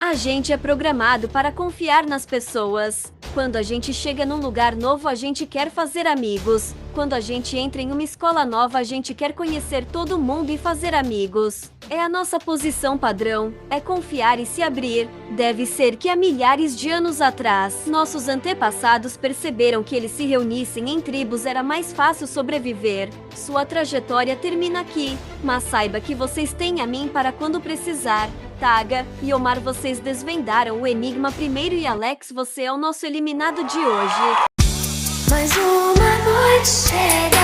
A gente é programado para confiar nas pessoas. Quando a gente chega num lugar novo, a gente quer fazer amigos. Quando a gente entra em uma escola nova, a gente quer conhecer todo mundo e fazer amigos. É a nossa posição padrão, é confiar e se abrir. Deve ser que há milhares de anos atrás, nossos antepassados perceberam que eles se reunissem em tribos era mais fácil sobreviver. Sua trajetória termina aqui, mas saiba que vocês têm a mim para quando precisar. Taga e Omar, vocês desvendaram o enigma primeiro e Alex, você é o nosso eliminado de hoje. Mais uma noite chega.